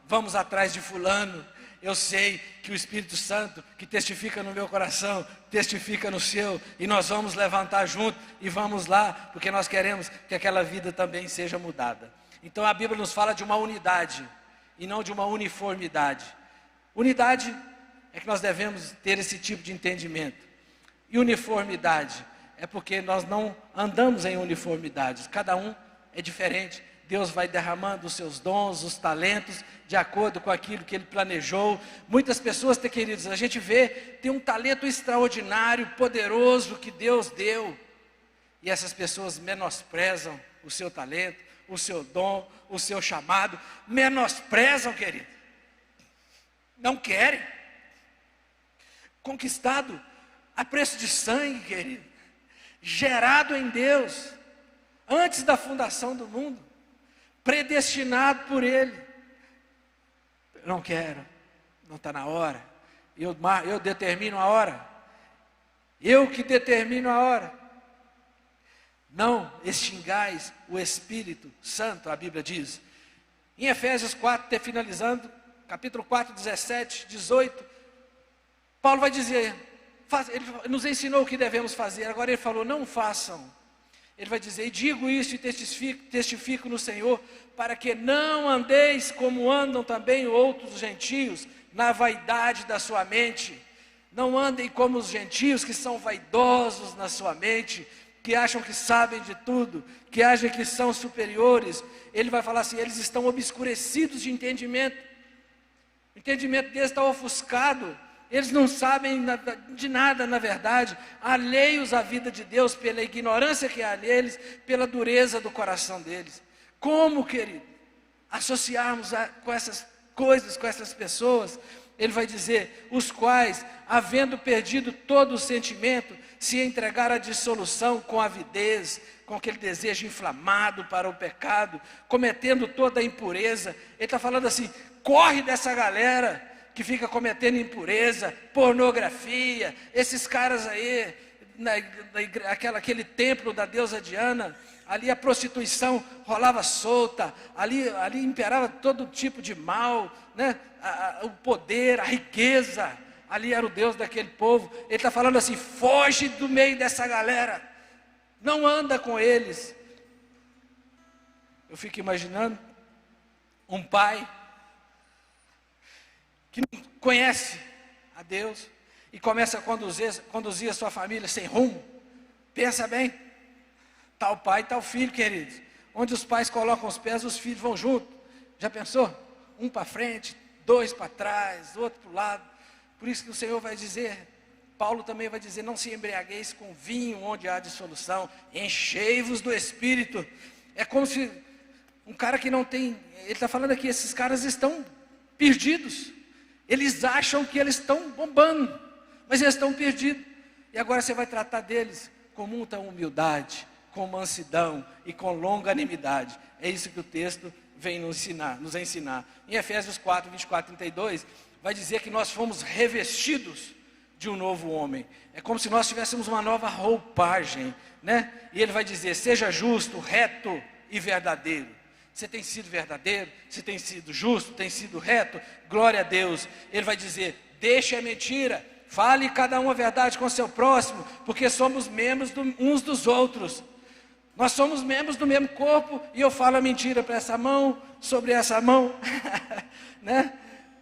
vamos atrás de fulano. Eu sei que o Espírito Santo, que testifica no meu coração, testifica no seu, e nós vamos levantar junto e vamos lá, porque nós queremos que aquela vida também seja mudada. Então a Bíblia nos fala de uma unidade e não de uma uniformidade. Unidade é que nós devemos ter esse tipo de entendimento. E uniformidade é porque nós não andamos em uniformidades. Cada um é diferente. Deus vai derramando os seus dons, os talentos, de acordo com aquilo que Ele planejou. Muitas pessoas, queridos, a gente vê, tem um talento extraordinário, poderoso que Deus deu. E essas pessoas menosprezam o seu talento, o seu dom, o seu chamado. Menosprezam, querido. Não querem. Conquistado a preço de sangue, querido, gerado em Deus, antes da fundação do mundo, predestinado por Ele. Não quero, não está na hora, eu determino a hora, eu que determino a hora. Não extingais o Espírito Santo, a Bíblia diz, em Efésios 4, finalizando, capítulo 4, 17, 18, Paulo vai dizer, ele nos ensinou o que devemos fazer, agora ele falou, não façam. Ele vai dizer, e digo isso e testifico no Senhor, para que não andeis como andam também outros gentios, na vaidade da sua mente. Não andem como os gentios que são vaidosos na sua mente, que acham que sabem de tudo, que acham que são superiores. Ele vai falar assim, eles estão obscurecidos de entendimento. O entendimento deles está ofuscado. Eles não sabem de nada, na verdade, alheios à vida de Deus, pela ignorância que há neles, pela dureza do coração deles. Como, querido, associarmos com essas coisas, com essas pessoas? Ele vai dizer, os quais, havendo perdido todo o sentimento, se entregaram à dissolução com avidez, com aquele desejo inflamado para o pecado, cometendo toda a impureza. Ele está falando assim, corre dessa galera que fica cometendo impureza, pornografia, esses caras aí, aquele templo da deusa Diana, ali a prostituição rolava solta, ali imperava todo tipo de mal, né? O poder, a riqueza, ali era o Deus daquele povo. Ele está falando assim, foge do meio dessa galera, não anda com eles. Eu fico imaginando um pai que não conhece a Deus e começa a conduzir a sua família sem rumo. Pensa bem, tal pai, tal filho, queridos. Onde os pais colocam os pés, os filhos vão junto. Já pensou? Um para frente, dois para trás, outro para o lado. Por isso que o Senhor vai dizer, Paulo também vai dizer, não se embriagueis com vinho onde há dissolução, enchei-vos do Espírito. É como se um cara que não tem, ele está falando aqui, esses caras estão perdidos. Eles acham que eles estão bombando, mas eles estão perdidos. E agora você vai tratar deles com muita humildade, com mansidão e com longanimidade. É isso que o texto vem nos ensinar. Em Efésios 4, 24, 32, vai dizer que nós fomos revestidos de um novo homem. É como se nós tivéssemos uma nova roupagem, né? E ele vai dizer, seja justo, reto e verdadeiro. Você tem sido verdadeiro, você tem sido justo, tem sido reto, glória a Deus. Ele vai dizer, deixe a mentira, fale cada um a verdade com o seu próximo, porque somos membros uns dos outros. Nós somos membros do mesmo corpo, e eu falo a mentira para essa mão, sobre essa mão, né?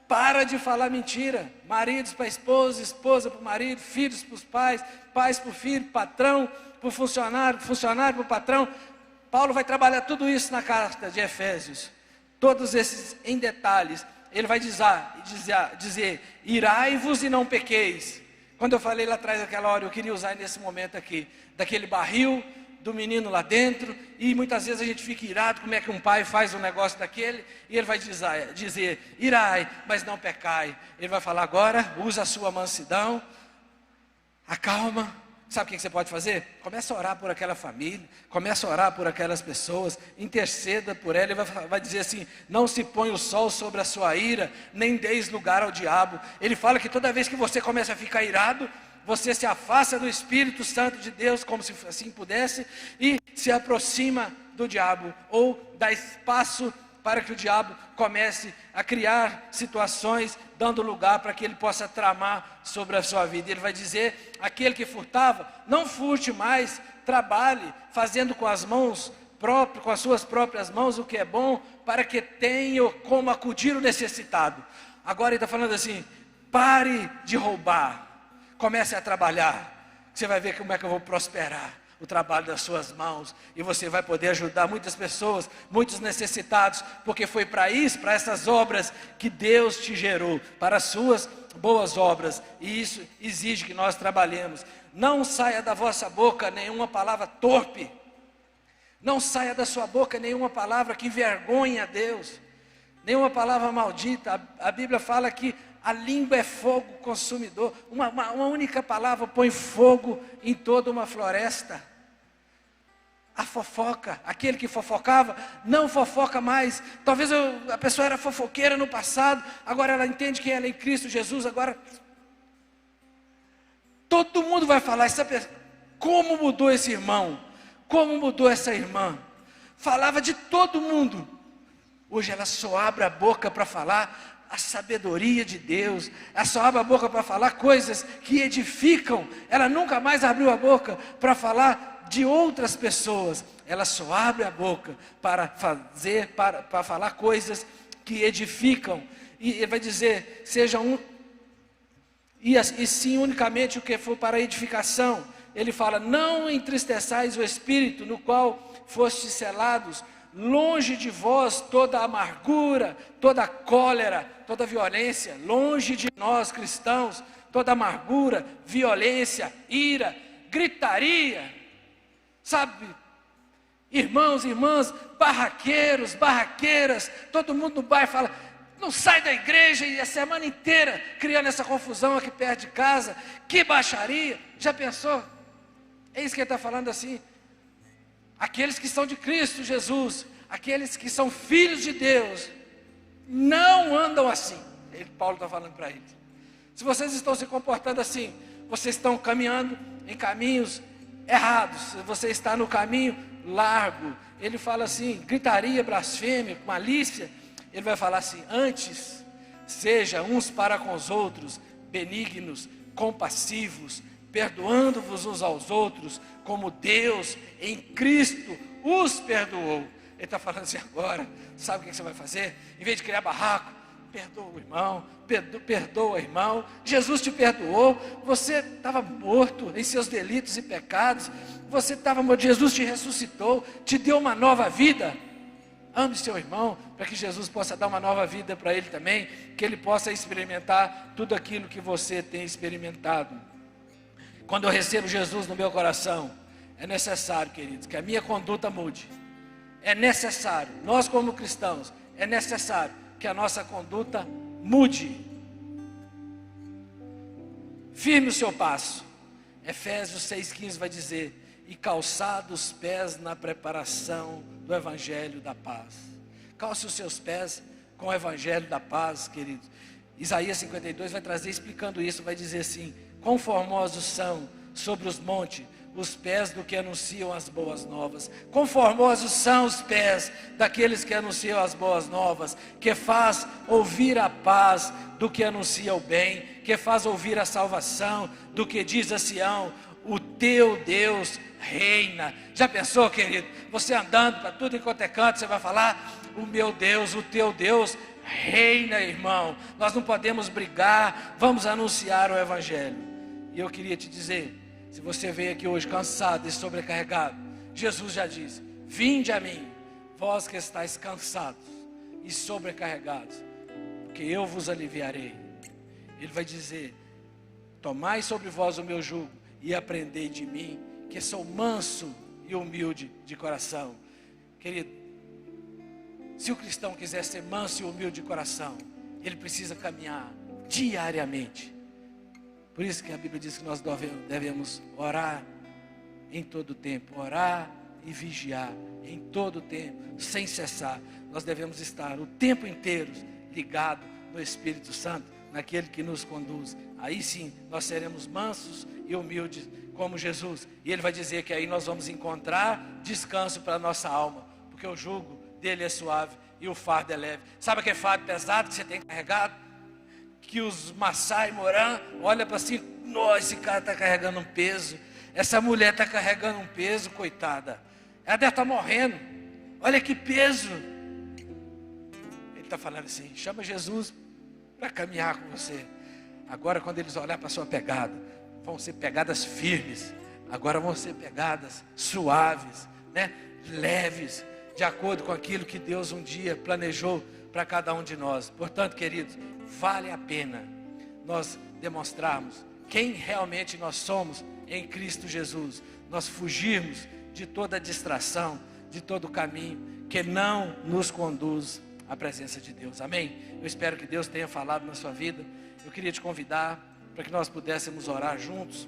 Para de falar mentira. Maridos para esposa, esposa para o marido, filhos para os pais, pais para o filho, patrão para o funcionário, funcionário para o patrão. Paulo vai trabalhar tudo isso na carta de Efésios, todos esses em detalhes. Ele vai dizer, irai-vos e não pequeis. Quando eu falei lá atrás, aquela hora, eu queria usar nesse momento aqui, daquele barril, do menino lá dentro, e muitas vezes a gente fica irado, como é que um pai faz um negócio daquele, e ele vai dizer, irai, mas não pecai. Ele vai falar, agora, usa a sua mansidão, acalma. Sabe o que você pode fazer? Começa a orar por aquela família, começa a orar por aquelas pessoas, interceda por ela, ele vai dizer assim, não se põe o sol sobre a sua ira, nem deis lugar ao diabo. Ele fala que toda vez que você começa a ficar irado, você se afasta do Espírito Santo de Deus, como se assim pudesse, e se aproxima do diabo, ou dá espaço para que o diabo comece a criar situações, dando lugar para que ele possa tramar sobre a sua vida. Ele vai dizer, aquele que furtava, não furte mais, trabalhe, fazendo com as mãos próprias, com as suas próprias mãos o que é bom, para que tenha como acudir o necessitado. Agora ele está falando assim, pare de roubar, comece a trabalhar, você vai ver como é que eu vou prosperar o trabalho das suas mãos, e você vai poder ajudar muitas pessoas, muitos necessitados, porque foi para isso, para essas obras que Deus te gerou, para as suas boas obras, e isso exige que nós trabalhemos. Não saia da vossa boca nenhuma palavra torpe, não saia da sua boca nenhuma palavra que envergonhe a Deus, nenhuma palavra maldita. A Bíblia fala que a língua é fogo consumidor. Uma única palavra põe fogo em toda uma floresta. A fofoca, aquele que fofocava, não fofoca mais. Talvez a pessoa era fofoqueira no passado, agora ela entende quem ela é em Cristo Jesus, agora todo mundo vai falar, como mudou esse irmão, como mudou essa irmã. Falava de todo mundo, hoje ela só abre a boca para falar a sabedoria de Deus, ela só abre a boca para falar coisas que edificam. Ela nunca mais abriu a boca para falar de outras pessoas, ela só abre a boca para falar coisas que edificam. E ele vai dizer, e sim unicamente o que for para edificação. Ele fala, não entristeçais o Espírito, no qual fostes selados. Longe de vós toda amargura, toda cólera, toda violência. Longe de nós cristãos, toda amargura, violência, ira, gritaria. Sabe, irmãos, irmãs, barraqueiros, barraqueiras, todo mundo no bairro fala, não sai da igreja, e a semana inteira criando essa confusão aqui perto de casa. Que baixaria, já pensou? É isso que ele está falando assim. Aqueles que são de Cristo Jesus, aqueles que são filhos de Deus, não andam assim. Paulo está falando para eles. Se vocês estão se comportando assim, vocês estão caminhando em caminhos errados. Se você está no caminho largo, ele fala assim, gritaria, blasfêmia, malícia. Ele vai falar assim, antes, seja uns para com os outros, benignos, compassivos, perdoando-vos uns aos outros, como Deus em Cristo os perdoou. Ele está falando assim agora, sabe o que você vai fazer? Em vez de criar barraco, perdoa o irmão, perdoa o irmão. Jesus te perdoou, você estava morto em seus delitos e pecados, você estava morto, Jesus te ressuscitou, te deu uma nova vida. Ame seu irmão, para que Jesus possa dar uma nova vida para ele também, que ele possa experimentar tudo aquilo que você tem experimentado. Quando eu recebo Jesus no meu coração, é necessário, queridos, que a minha conduta mude. É necessário, nós como cristãos, é necessário que a nossa conduta mude. Firme o seu passo. Efésios 6,15 vai dizer, e calçados os pés na preparação do Evangelho da paz. Calce os seus pés com o Evangelho da paz, queridos. Isaías 52 vai trazer explicando isso, vai dizer assim, quão formosos são sobre os montes os pés do que anunciam as boas novas. Quão formosos são os pés daqueles que anunciam as boas novas, que faz ouvir a paz do que anuncia o bem, que faz ouvir a salvação do que diz a Sião, o teu Deus reina. Já pensou, querido? Você andando para tudo enquanto é canto, você vai falar, o meu Deus, o teu Deus reina, irmão. Nós não podemos brigar, vamos anunciar o Evangelho. E eu queria te dizer, se você veio aqui hoje cansado e sobrecarregado, Jesus já disse, vinde a mim, vós que estáis cansados e sobrecarregados, porque eu vos aliviarei. Ele vai dizer, tomai sobre vós o meu jugo e aprendei de mim, que sou manso e humilde de coração. Querido, se o cristão quiser ser manso e humilde de coração, ele precisa caminhar diariamente. Por isso que a Bíblia diz que nós devemos orar em todo o tempo, orar e vigiar em todo o tempo, sem cessar. Nós devemos estar o tempo inteiro ligado no Espírito Santo, naquele que nos conduz. Aí sim, nós seremos mansos e humildes como Jesus. E Ele vai dizer que aí nós vamos encontrar descanso para a nossa alma, porque o jugo dele é suave e o fardo é leve. Sabe aquele fardo pesado que você tem carregado? Que os Maasai Morã olha para si, nossa, esse cara está carregando um peso, essa mulher está carregando um peso, coitada, ela deve estar morrendo, olha que peso. Ele está falando assim, chama Jesus para caminhar com você. Agora quando eles olharem para a sua pegada, vão ser pegadas firmes, agora vão ser pegadas suaves, né? Leves, de acordo com aquilo que Deus um dia planejou para cada um de nós. Portanto, queridos, vale a pena nós demonstrarmos quem realmente nós somos em Cristo Jesus. Nós fugirmos de toda distração, de todo caminho que não nos conduz à presença de Deus. Amém? Eu espero que Deus tenha falado na sua vida. Eu queria te convidar para que nós pudéssemos orar juntos.